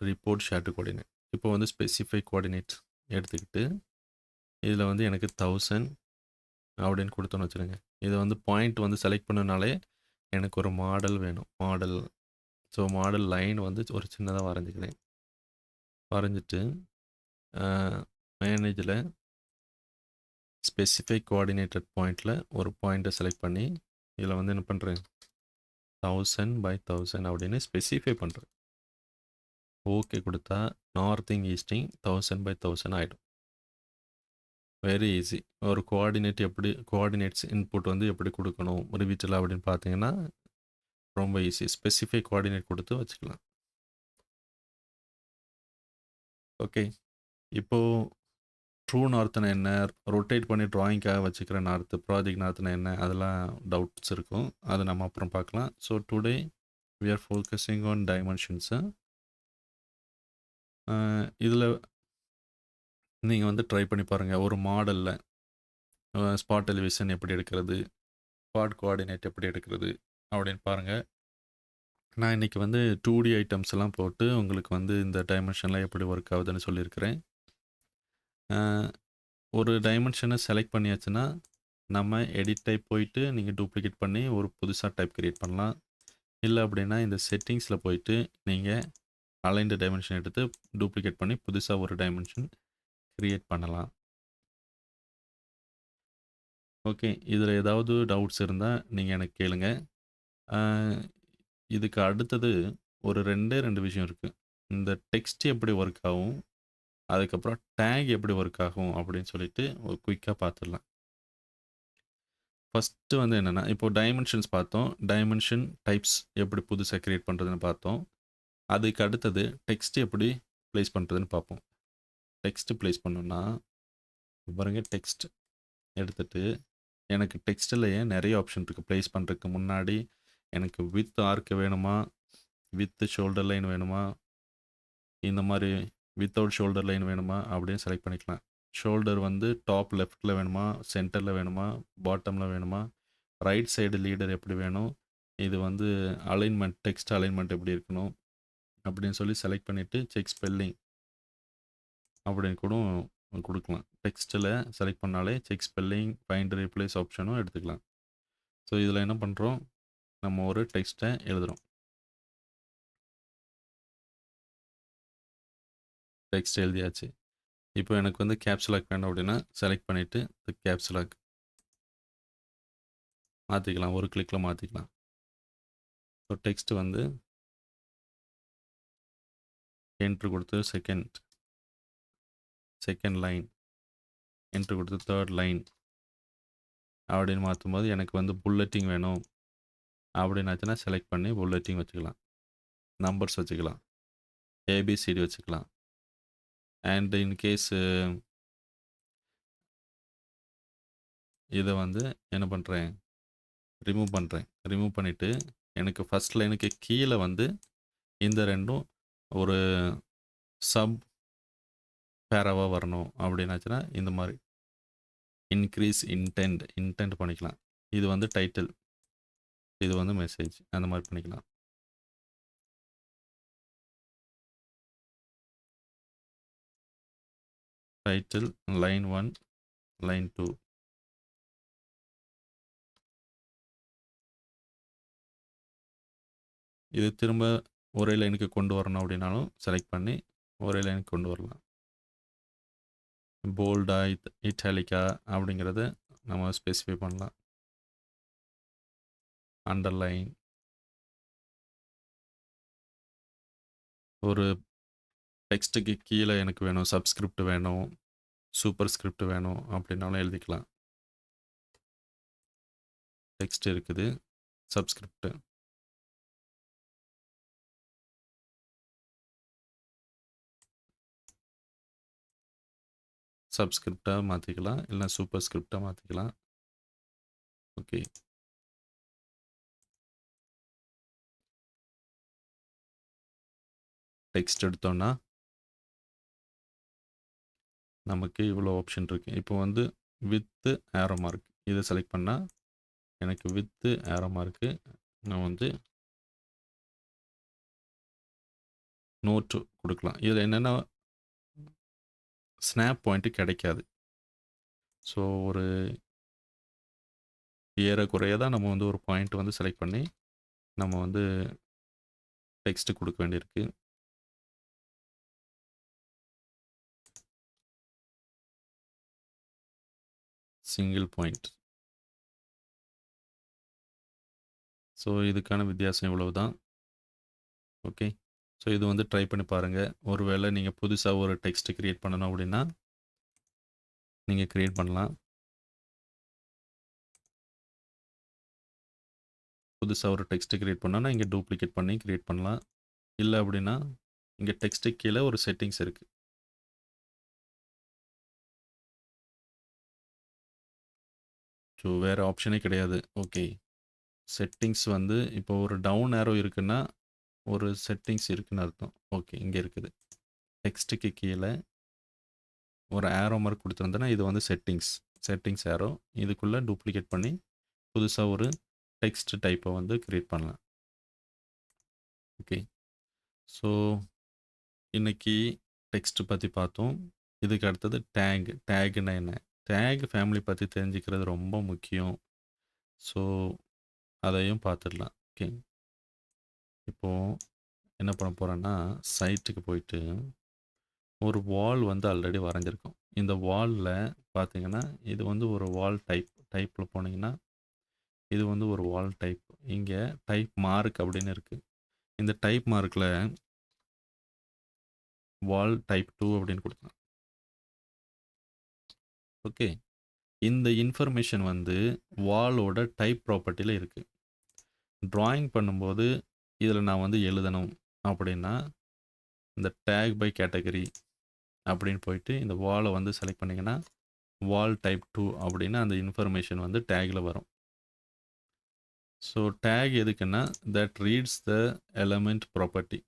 report share coordinate. இப்போ வந்து ஸ்பெசிஃபை கோஆர்டினேட்ஸ் எடுத்துக்கிட்டு இதில் வந்து எனக்கு 1000 அப்படின்னு கொடுத்தோன்னு வச்சுருங்க. இதை வந்து பாயிண்ட் வந்து செலக்ட் பண்ணனாலே எனக்கு ஒரு மாடல் வேணும். மாடல், ஸோ மாடல் லைன் வந்து ஒரு சின்னதாக வரைஞ்சிக்கிறேன். வரைஞ்சிட்டு மேனேஜில் ஸ்பெசிஃபை கோஆர்டினேட்டட் பாயிண்டில் ஒரு பாயிண்ட்டை செலக்ட் பண்ணி இதில் வந்து என்ன பண்ணுறேன், 1000 by 1000 அப்படின்னு ஸ்பெசிஃபை பண்ணுறேன். ஓகே கொடுத்தா நார்த்திங் ஈஸ்டிங் 1000 by 1000 ஆகிடும். Very easy. ஒரு கோஆர்டினேட்ஸ் இன்புட் வந்து எப்படி கொடுக்கணும் ரிவிட்டில் அப்படின்னு பார்த்தீங்கன்னா ரொம்ப ஈஸி. ஸ்பெசிஃபை கோஆர்டினேட் கொடுத்து வச்சுக்கலாம். ஓகே, இப்போது ட்ரூ நார்த்னா என்ன, ரொட்டேட் பண்ணி ட்ராயிங்காக வச்சுக்கிற நார்த்து, ப்ராஜெக்ட் நார்த்னா என்ன, அதெல்லாம் டவுட்ஸ் இருக்கும். அதை நம்ம அப்புறம் பார்க்கலாம். So today we are focusing on dimensions. இதில் நீங்கள் வந்து ட்ரை பண்ணி பாருங்கள். ஒரு மாடலில் ஸ்பாட் எலிவேஷன் எப்படி எடுக்கிறது, ஸ்பாட் கோஆர்டினேட் எப்படி எடுக்கிறது அப்படின்னு பாருங்கள். நான் இன்றைக்கி வந்து 2D ஐட்டம்ஸ் எல்லாம் போட்டு உங்களுக்கு வந்து இந்த டைமென்ஷன்லாம் எப்படி ஒர்க் ஆகுதுன்னு சொல்லியிருக்கிறேன். ஒரு டைமென்ஷனை செலக்ட் பண்ணியாச்சுன்னா நம்ம எடிட் டைப் போயிட்டு நீங்கள் டூப்ளிகேட் பண்ணி ஒரு புதுசாக டைப் கிரியேட் பண்ணலாம். இல்லை அப்படின்னா இந்த செட்டிங்ஸில் போயிட்டு நீங்கள் அலைன்டு டைமென்ஷன் எடுத்து டூப்ளிகேட் பண்ணி புதுசாக ஒரு டைமென்ஷன் கிரியேட் பண்ணலாம். ஓகே, இதில் ஏதாவது டவுட்ஸ் இருந்தால் நீங்கள் எனக்கு கேளுங்க. இதுக்கு அடுத்தது ஒரு 2 விஷயம் இருக்குது. இந்த டெக்ஸ்ட் எப்படி ஒர்க் ஆகும், அதுக்கப்புறம் டேக் எப்படி ஒர்க் ஆகும் அப்படின்னு சொல்லிட்டு ஒரு குயிக்காக பார்த்துடலாம். ஃபஸ்ட்டு வந்து என்னென்னா, இப்போது டைமென்ஷன்ஸ் பார்த்தோம். டைமென்ஷன் டைப்ஸ் எப்படி புதுசாக க்ரியேட் பண்ணுறதுன்னு பார்த்தோம். அதுக்கு அடுத்தது டெக்ஸ்ட் எப்படி ப்ளேஸ் பண்ணுறதுன்னு பார்ப்போம். டெக்ஸ்ட்டு ப்ளேஸ் பண்ணோன்னா பாருங்க, டெக்ஸ்ட் எடுத்துகிட்டு எனக்கு டெக்ஸ்ட்லேயே நிறைய ஆப்ஷன் இருக்குது. ப்ளேஸ் பண்ணுறதுக்கு முன்னாடி எனக்கு வித் ஆர்க் வேணுமா, வித் ஷோல்டர் லைன் வேணுமா, இந்த மாதிரி வித்தவுட் ஷோல்டர் லைன் வேணுமா அப்படின்னு செலக்ட் பண்ணிக்கலாம். ஷோல்டர் வந்து டாப் லெஃப்ட்டில் வேணுமா, சென்டரில் வேணுமா, பாட்டமில் வேணுமா, ரைட் சைடு லீடர் எப்படி வேணும், இது வந்து அலைன்மெண்ட், டெக்ஸ்ட் அலைன்மெண்ட் எப்படி இருக்கணும் அப்படின்னு சொல்லி செலக்ட் பண்ணிவிட்டு செக் ஸ்பெல்லிங் அப்படின்னு கூட கொடுக்கலாம். டெக்ஸ்ட்டில் செலக்ட் பண்ணாலே செக் ஸ்பெல்லிங், ஃபைண்ட் ரீப்ளேஸ் ஆப்ஷனும் எடுத்துக்கலாம். ஸோ இதில் என்ன பண்ணுறோம், நம்ம ஒரு டெக்ஸ்ட்டை எழுதுகிறோம். டெக்ஸ்ட் எழுதியாச்சு. இப்போ எனக்கு வந்து கேப்ஸ்லாக் வேணும் அப்படின்னா செலக்ட் பண்ணிவிட்டு கேப்ஸ்லாக் மாற்றிக்கலாம். ஒரு கிளிக்கில் மாற்றிக்கலாம். ஸோ டெக்ஸ்ட் வந்து என்ட்ரு கொடுத்து செகண்ட் லைன், என்ட்ரு கொடுத்து தேர்ட் லைன் அப்படின்னு மாற்றும்போது எனக்கு வந்து புல்லட்டிங் வேணும் அப்படின்னாச்சுன்னா செலக்ட் பண்ணி புல்லட்டிங் வச்சுக்கலாம். நம்பர்ஸ் வச்சுக்கலாம், ஏபிசிடி வச்சுக்கலாம். அண்ட் இன்கேஸ் இதை வந்து என்ன பண்ணுறேன், ரிமூவ் பண்ணிவிட்டு எனக்கு ஃபஸ்ட் லைனுக்கு கீழே வந்து இந்த ரெண்டும் ஒரு சப் பேராவாக வரணும் அப்படின்னாச்சுன்னா இந்த மாதிரி இன்க்ரீஸ் இன்டென்ட் பண்ணிக்கலாம். இது வந்து டைட்டில், இது வந்து மெசேஜ், அந்த மாதிரி பண்ணிக்கலாம். Title line 1, line 2. இது திரும்ப ஒரே லைனுக்கு கொண்டு வரணும் அப்படின்னாலும் செலக்ட் பண்ணி ஒரே லைனுக்கு கொண்டு வரலாம். போல்டா, இட்டாலிக்கா அப்படிங்கிறத நம்ம ஸ்பெசிஃபை பண்ணலாம். அண்டர்லைன், ஒரு டெக்ஸ்ட்டுக்கு கீழே எனக்கு வேணும் சப்ஸ்கிரிப்ட் வேணும், சூப்பர் ஸ்கிரிப்ட் வேணும் அப்படின்னாலும் எழுதிக்கலாம். டெக்ஸ்ட் இருக்குது, சப்ஸ்கிரிப்ட், சப்ஸ்கிரிப்டாக மாற்றிக்கலாம், இல்லை சூப்பர் ஸ்கிரிப்டாக மாற்றிக்கலாம். ஓகே, டெக்ஸ்ட் எடுத்தோன்னா நமக்கு இவ்வளோ ஆப்ஷன் இருக்குது. இப்போ வந்து வித்து ஏரோ மார்க் இதை செலக்ட் பண்ணால் எனக்கு வித்து ஏரோ மார்க்கு நான் வந்து நோட் குடுக்கலாம். இதுல என்னன்னா, ஸ்னாப் பாயிண்ட் கிடைக்காது. ஸோ ஒரு ஏறக்குறைய தான் நம்ம வந்து ஒரு பாயிண்ட் வந்து செலக்ட் பண்ணி, நம்ம வந்து டெக்ஸ்ட் குடுக்க வேண்டியிருக்கு. Single point. ஸோ இதுக்கான வித்தியாசம் இவ்வளவுதான். ஓகே. ஸோ இது வந்து ட்ரை பண்ணி பாருங்க. ஒருவேளை நீங்க புதுசா ஒரு டெக்ஸ்ட் கிரியேட் பண்ணணும் அப்படின்னா, நீங்க கிரியேட் பண்ணலாம். புதுசா ஒரு டெக்ஸ்ட் கிரியேட் பண்ணணும்னா, இங்க டூப்ளிகேட் பண்ணி கிரியேட் பண்ணலாம். இல்ல அப்படின்னா, இங்க டெக்ஸ்ட்டுக்கு கீழ ஒரு செட்டிங்ஸ் இருக்கு. ஸோ வேற ஆப்ஷனே கிடையாது. ஓகே. செட்டிங்ஸ் வந்து இப்போ ஒரு டவுன் ஏரோ இருக்குன்னா, ஒரு செட்டிங்ஸ் இருக்குன்னு அர்த்தம். ஓகே. இங்க இருக்குது. டெக்ஸ்ட்டுக்கு கீழ ஒரு ஏரோ மார்க் குடுத்திருந்தேன்னா, இது வந்து செட்டிங்ஸ். Settings arrow. இதுக்குள்ள டூப்ளிகேட் பண்ணி, புதுசா ஒரு டெக்ஸ்ட் டைப்ப வந்து கிரியேட் பண்ணலாம். ஓகே. ஸோ இன்னைக்கு டெக்ஸ்ட் பத்தி பார்த்தோம். இதுக்கு அடுத்தது டேக். டேக்னா என்ன? டேக் ஃபேமிலி பத்தி தெரிஞ்சுக்கிறது ரொம்ப முக்கியம். ஸோ அதையும் பார்த்துடலாம். ஓகே. இப்போ என்ன பண்ண போறேன்னா, சைட்டுக்கு போயிட்டு ஒரு வால் வந்து ஆல்ரெடி வரைஞ்சிருக்கோம். இந்த வால்ல பார்த்தீங்கன்னா, இது வந்து ஒரு வால் டைப். டைப்ல போனீங்கன்னா, இது வந்து ஒரு வால் டைப். இங்க டைப் மார்க் அப்படின்னு இருக்கு. இந்த டைப் மார்க்ல வால் டைப் 2 அப்படின்னு குடுக்கலாம். ஓகே. இந்த இன்ஃபர்மேஷன் வந்து வாலோட டைப் ப்ராப்பர்ட்டில இருக்கு. டிராயிங் பண்ணும்போது இதில நான் வந்து எழுதணும் அப்படின்னா, இந்த டேக் பை கேட்டகரி அப்படின்னு போயிட்டு இந்த வால வந்து செலக்ட் பண்ணீங்கன்னா, வால் டைப் 2 அப்படின்னு அந்த இன்ஃபர்மேஷன் வந்து டேக்ல வரும். ஸோ டேக் எதுக்குன்னா, that reads the element property.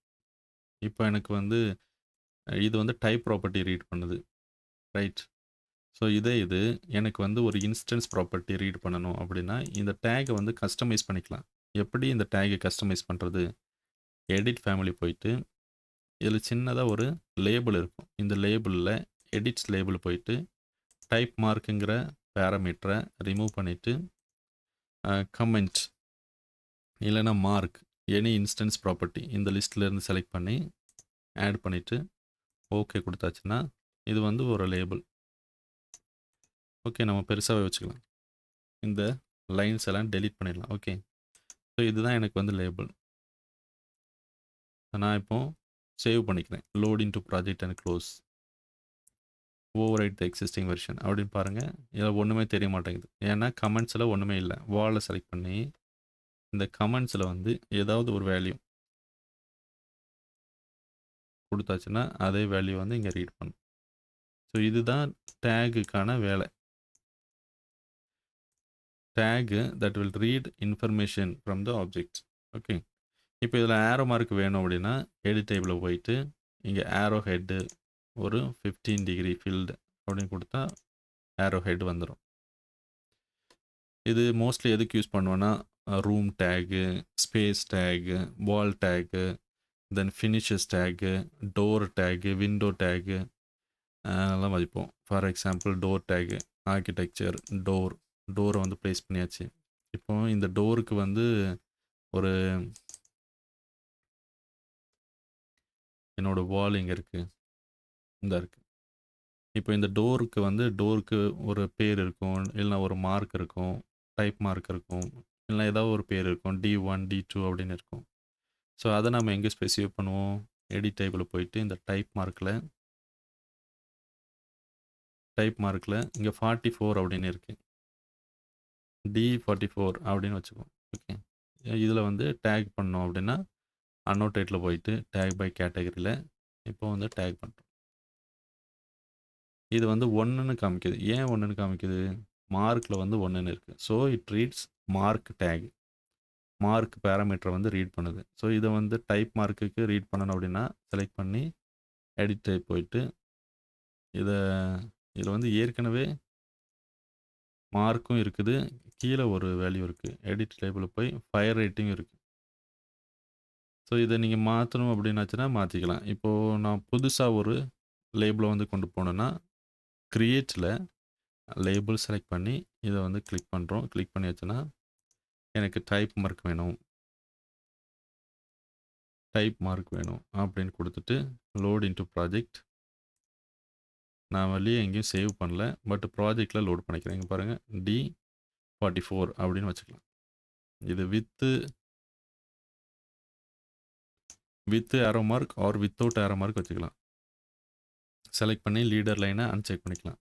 இப்போ எனக்கு வந்து இது வந்து டைப் ப்ராப்பர்ட்டி ரீட் பண்ணுது. ரைட். ஸோ இதே இது எனக்கு வந்து ஒரு இன்ஸ்டன்ஸ் ப்ராப்பர்ட்டி ரீட் பண்ணணும் அப்படின்னா, இந்த டேக்க வந்து கஸ்டமைஸ் பண்ணிக்கலாம். எப்படி இந்த டேக்க கஸ்டமைஸ் பண்றது? எடிட் ஃபேமிலி போயிட்டு, இதில சின்னதா ஒரு லேபிள் இருக்கும். இந்த லேபிள்ல எடிட்ஸ் லேபிள் போயிட்டு, டைப் மார்க்குங்கிற பேராமீட்டர ரிமூவ் பண்ணிட்டு, கமெண்ட் இல்லன்னா மார்க் எனி இன்ஸ்டன்ஸ் ப்ராப்பர்ட்டி இந்த லிஸ்ட்ல இருந்து செலக்ட் பண்ணி, ஆட் பண்ணிட்டு, ஓகே குடுத்தாச்சுன்னா, இது வந்து ஒரு லேபிள். ஓகே நம்ம பெருசாவே வச்சுக்கலாம். இந்த லைன்ஸ் எல்லாம் டெலீட் பண்ணிடலாம். ஓகே. ஸோ இதுதான் எனக்கு வந்து லேபிள். நான் இப்போ சேவ் பண்ணிக்கிறேன். Load into project and close. Overwrite the existing version அப்படின்னு பாருங்க. இதில ஒண்ணுமே தெரிய மாட்டேங்குது. ஏன்னா கமெண்ட்ஸ்ல ஒண்ணுமே இல்ல. வால செலக்ட் பண்ணி, இந்த கமெண்ட்ஸ்ல வந்து ஏதாவது ஒரு வேல்யூ குடுத்தாச்சுன்னா, அதே வேல்யூ வந்து இங்க ரீட் பண்ணும். ஸோ இதுதான் டேக்குக்கான வேலை. Take that will read information from the object. Okay. இப்போ இதில ஏரோ மார்க் வேணும் அப்படின்னா, எடிட் டேபிள்ல போயிட்டு, இங்க ஏரோ ஹெட் ஒரு 15 டிகிரி ஃபில்ட் அப்படின்னு குடுத்தா, ஏரோ ஹெட் வந்துரும். இது மோஸ்ட்லி எதுக்கு யூஸ் பண்ணுவேன்னா, room tag, space tag, wall tag, then finishes tag, door tag, window tag அதெல்லாம் மதிப்போம். For example door tag, architecture, door. டோர வந்து பிளேஸ் பண்ணியாச்சு. இப்போ இந்த டோருக்கு வந்து ஒரு என்னோட வால் எங்க இருக்கு? இந்தா இருக்கு. இப்போ இந்த டோருக்கு ஒரு பேர் இருக்கும். இல்லன்னா ஒரு மார்க் இருக்கும். டைப் மார்க் இருக்கும். இல்லன்னா ஏதாவது ஒரு பேர் இருக்கும். D1, D2 அப்படின்னு இருக்கும். ஸோ அத நம்ம எங்க ஸ்பெசிஃபை பண்ணுவோம்? எடிட் டேபிள்ல போயிட்டு இந்த டைப் மார்க்ல இங்க 44 அப்படின்னு இருக்கு. D44 அப்படின்னு வச்சுக்குவோம். ஓகே. இதுல வந்து டேக் பண்ணோம் அப்படின்னா, அன்னோட்டேட்ல போயிட்டு டேக் பை கேட்டகரில இப்போ வந்து டேக் பண்றோம். இது வந்து 1ன்னு காமிக்குது. ஏன் 1ன்னு காமிக்குது? மார்க்ல வந்து 1ன்னு இருக்கு. So it reads mark tag. Mark பேராமீட்டர வந்து ரீட் பண்ணுது. ஸோ இத வந்து டைப் மார்க்குக்கு ரீட் பண்ணணும் அப்படின்னா, செலக்ட் பண்ணி எடிட் டைப் போயிட்டு, இத இதுல வந்து ஏற்கனவே மார்க்கும் இருக்குது. கீழ ஒரு வேல்யூ இருக்கு. எடிட் லேபிள்ல போய் ஃபயர் ரேட்டிங் இருக்கு. ஸோ இதை நீங்கள் மாற்றணும் அப்படின்னாச்சுன்னா மாற்றிக்கலாம். இப்போது நான் புதுசாக ஒரு லேபிளை வந்து கொண்டு போனேன்னா கிரியேட்டில் லேபிள் செலக்ட் பண்ணி இதை வந்து கிளிக் பண்ணுறோம். கிளிக் பண்ணியாச்சுன்னா எனக்கு டைப் மார்க் வேணும் அப்படின்னு கொடுத்துட்டு லோட் இன்டு ப்ராஜெக்ட். நான் வெளியே எங்கேயும் சேவ் பண்ணல, பட் ப்ராஜெக்டில் லோட் பண்ணிக்கிறேன். இங்கே பாருங்கள் D44 அப்படின்னு வச்சுக்கலாம். இது with arrow mark or without arrow mark வச்சுக்கலாம். செலக்ட் பண்ணி லீடர் லைனை அன்செக் பண்ணிக்கலாம்.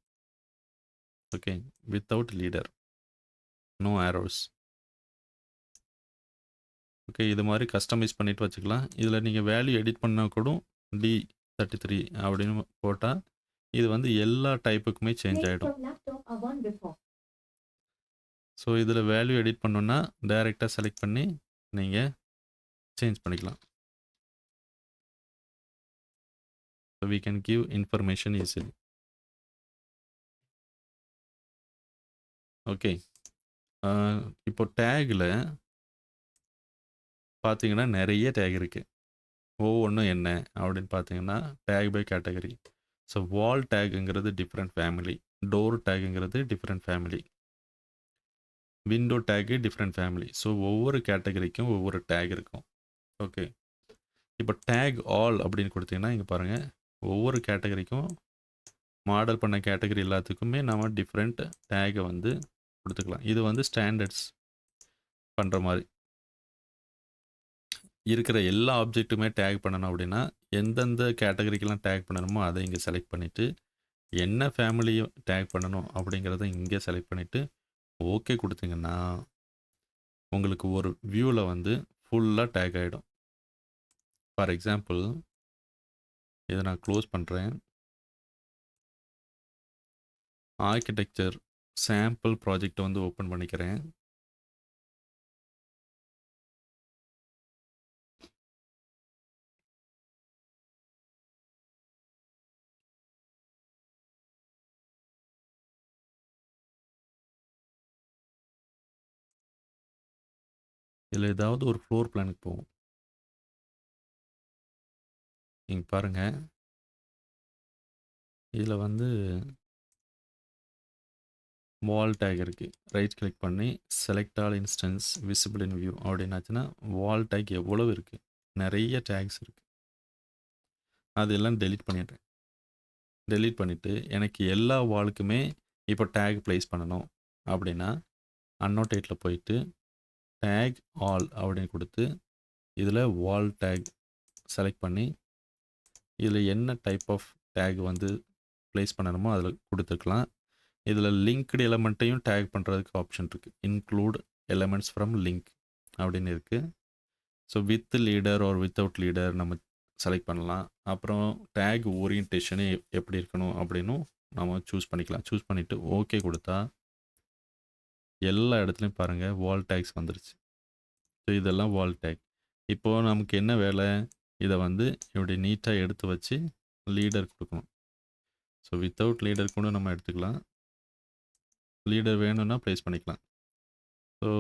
Okay, without leader, no arrows. Okay, இது மாதிரி கஸ்டமைஸ் பண்ணிவிட்டு வச்சுக்கலாம். இதில் நீங்கள் வேல்யூ எடிட் பண்ணால் கூட D33 அப்படின்னு போட்டால் இது வந்து எல்லா டைப்புக்குமே சேஞ்ச் ஆகிடும். ஸோ இதில் வேல்யூ எடிட் பண்ணோன்னா டைரெக்டாக செலக்ட் பண்ணி நீங்கள் சேஞ்ச் பண்ணிக்கலாம். So we can give information easily. Okay, இப்போ டேகில் பார்த்தீங்கன்னா நிறைய டேக் இருக்குது. ஒவ்வொன்றும் என்ன அப்படின்னு பார்த்தீங்கன்னா tag by category. So wall டேக்குங்கிறது டிஃப்ரெண்ட் ஃபேமிலி, டோர் டேக்குங்கிறது different family, window tag different family. So ஒவ்வொரு கேட்டகரிக்கும் ஒவ்வொரு டேக் இருக்கும். ஓகே, இப்போ டேக் ஆல் அப்படின்னு கொடுத்தீங்கன்னா இங்கே பாருங்கள், ஒவ்வொரு கேட்டகரிக்கும் மாடல் பண்ண கேட்டகரி எல்லாத்துக்குமே நம்ம டிஃப்ரெண்ட் டேகை வந்து கொடுத்துக்கலாம். இது வந்து ஸ்டாண்டர்ட்ஸ் பண்ணுற மாதிரி இருக்கிற எல்லா ஆப்ஜெக்ட்டுமே டேக் பண்ணணும். அப்படின்னா எந்தெந்த கேட்டகரிக்கெல்லாம் டேக் பண்ணணுமோ அதை இங்கே செலக்ட் பண்ணிவிட்டு என்ன ஃபேமிலியும் டேக் பண்ணணும் அப்படிங்கிறத இங்கே செலக்ட் பண்ணிவிட்டு ஓகே கொடுத்தீங்கன்னா உங்களுக்கு ஒரு வியூவில் வந்து ஃபுல்லாக டேக் ஆகிடும். ஃபார் எக்ஸாம்பிள் இதை நான் க்ளோஸ் பண்ணுறேன். ஆர்கிடெக்சர் சாம்பிள் ப்ராஜெக்டை வந்து ஓப்பன் பண்ணிக்கிறேன். இதில் ஏதாவது ஒரு ஃப்ளோர் பிளானுக்கு போகும். நீங்கள் பாருங்கள், இதில் வந்து வால் டேக் இருக்குது. ரைட் கிளிக் பண்ணி select all instance visible in view அப்படின்னாச்சுன்னா வால் டேக் எவ்வளவு இருக்குது, நிறைய டேக்ஸ் இருக்குது. அதெல்லாம் டெலீட் பண்ணிடுறேன். டெலீட் பண்ணிவிட்டு எனக்கு எல்லா வாலுக்குமே இப்போ டேக் ப்ளேஸ் பண்ணணும் அப்படின்னா அன்னோட்டேட்டில் போயிட்டு டேக் ஆல் அப்படின்னு கொடுத்து இதில் வால் டேக் செலக்ட் பண்ணி இதில் என்ன டைப் ஆஃப் டேக் வந்து ப்ளேஸ் பண்ணணுமோ அதில் கொடுத்துருக்கலாம். இதில் லிங்க்டு எலமெண்ட்டையும் டேக் பண்ணுறதுக்கு ஆப்ஷன் இருக்குது. இன்க்ளூட் எலமெண்ட்ஸ் ஃப்ரம் லிங்க் அப்படின்னு இருக்குது. So with leader or without leader நம்ம செலக்ட் பண்ணலாம். அப்புறம் டேக் ஓரியன்டேஷனே எப்படி இருக்கணும் அப்படின்னும் நம்ம சூஸ் பண்ணிக்கலாம். சூஸ் பண்ணிவிட்டு ஓகே கொடுத்தா எல்லா இடத்துலையும் பாருங்கள் வால் டேக்ஸ் வந்துருச்சு. ஸோ இதெல்லாம் வால் டேக். இப்போது நமக்கு என்ன வேலை, இதை வந்து இப்படி நீட்டாக எடுத்து வச்சு லீடர் கொடுக்கணும். ஸோ வித்தவுட் லீடர் கூட நம்ம எடுத்துக்கலாம். லீடர் வேணும்னா ப்ளேஸ் பண்ணிக்கலாம். ஸோ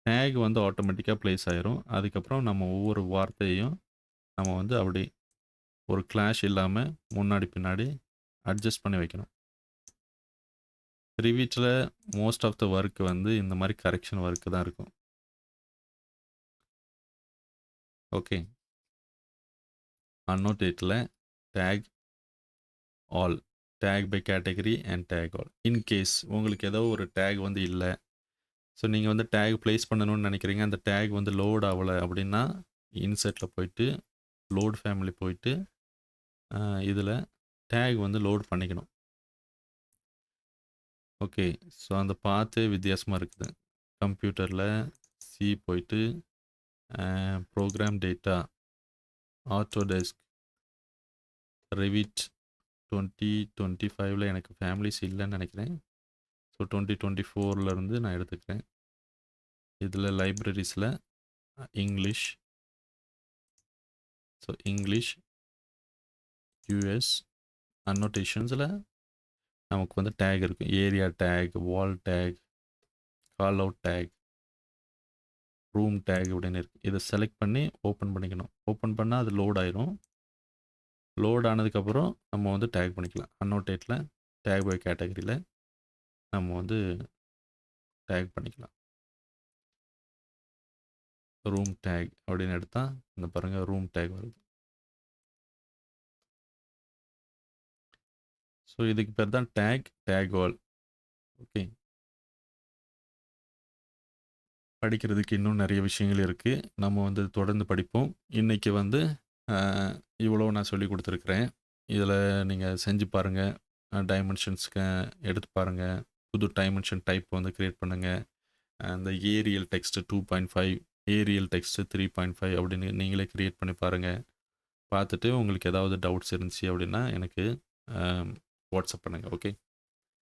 டேக் வந்து ஆட்டோமேட்டிக்காக ப்ளேஸ் ஆயிரும். அதுக்கப்புறம் நம்ம ஒவ்வொரு வார்த்தையும் நம்ம வந்து அப்படி ஒரு கிளாஷ் இல்லாமல் முன்னாடி பின்னாடி அட்ஜஸ்ட் பண்ணி வைக்கணும். ரிவீட்டில் மோஸ்ட் ஆஃப் த ஒர்க் வந்து இந்த மாதிரி கரெக்ஷன் ஒர்க்கு தான் இருக்கும். ஓகே, அன்னோட்டேட்டில் tag all, tag by category and tag all. In case உங்களுக்கு ஏதோ ஒரு டேக் வந்து இல்லை, ஸோ நீங்கள் வந்து டேக் ப்ளேஸ் பண்ணணும்னு நினைக்கிறீங்க, அந்த டேக் வந்து லோட் ஆகலை அப்படின்னா இன்செட்டில் போயிட்டு லோட் ஃபேமிலி போயிட்டு இதில் டேக் வந்து லோட் பண்ணிக்கணும். ஓகே, ஸோ அந்த பாத்தே வித்தியாசமாக இருக்குது. கம்ப்யூட்டரில் சி போயிட்டு ப்ரோக்ராம் டேட்டா, ஆட்டோடெஸ்க், ரெவிட் 2025 எனக்கு ஃபேமிலிஸ் இல்லைன்னு நினைக்கிறேன். ஸோ 2024 நான் எடுத்துக்கிறேன். இதில் லைப்ரரிஸில் இங்கிலீஷ், ஸோ இங்கிலீஷ் யூஎஸ் அன்னோட்டேஷன்ஸில் நமக்கு வந்து டேக் இருக்கும். Area tag, wall tag, call out tag, room tag அப்படின்னு இருக்குது. இதை செலக்ட் பண்ணி ஓப்பன் பண்ணிக்கணும். ஓப்பன் பண்ணால் அது லோட் ஆயிரும். லோட் ஆனதுக்கப்புறம் நம்ம வந்து டேக் பண்ணிக்கலாம். அன்னோட்டேட்டில் டேக் பை கேட்டகரியில் நம்ம வந்து டேக் பண்ணிக்கலாம். ரூம் டேக் அப்படின்னு எடுத்தால் இந்த பாருங்கள் ரூம் டேக் வருது. ஸோ இதுக்கு பேர் தான் டேக் ஆல். ஓகே, படிக்கிறதுக்கு இன்னும் நிறைய விஷயங்கள் இருக்குது. நம்ம வந்து தொடர்ந்து படிப்போம். இன்றைக்கி வந்து இவ்வளோ நான் சொல்லி கொடுத்துருக்குறேன். இதில் நீங்கள் செஞ்சு பாருங்கள். டைமென்ஷன்ஸ்க்கு எடுத்து பாருங்கள். புது டைமென்ஷன் டைப் வந்து க்ரியேட் பண்ணுங்கள். அந்த ஏரியல் டெக்ஸ்ட்டு 2.5, ஏரியல் டெக்ஸ்ட்டு 3.5 அப்படின்னு நீங்களே க்ரியேட் பண்ணி பாருங்கள். பார்த்துட்டு உங்களுக்கு ஏதாவது டவுட்ஸ் இருந்துச்சு அப்படின்னா எனக்கு வாட்ஸ்அப் பண்ணுங்கள். ஓகே.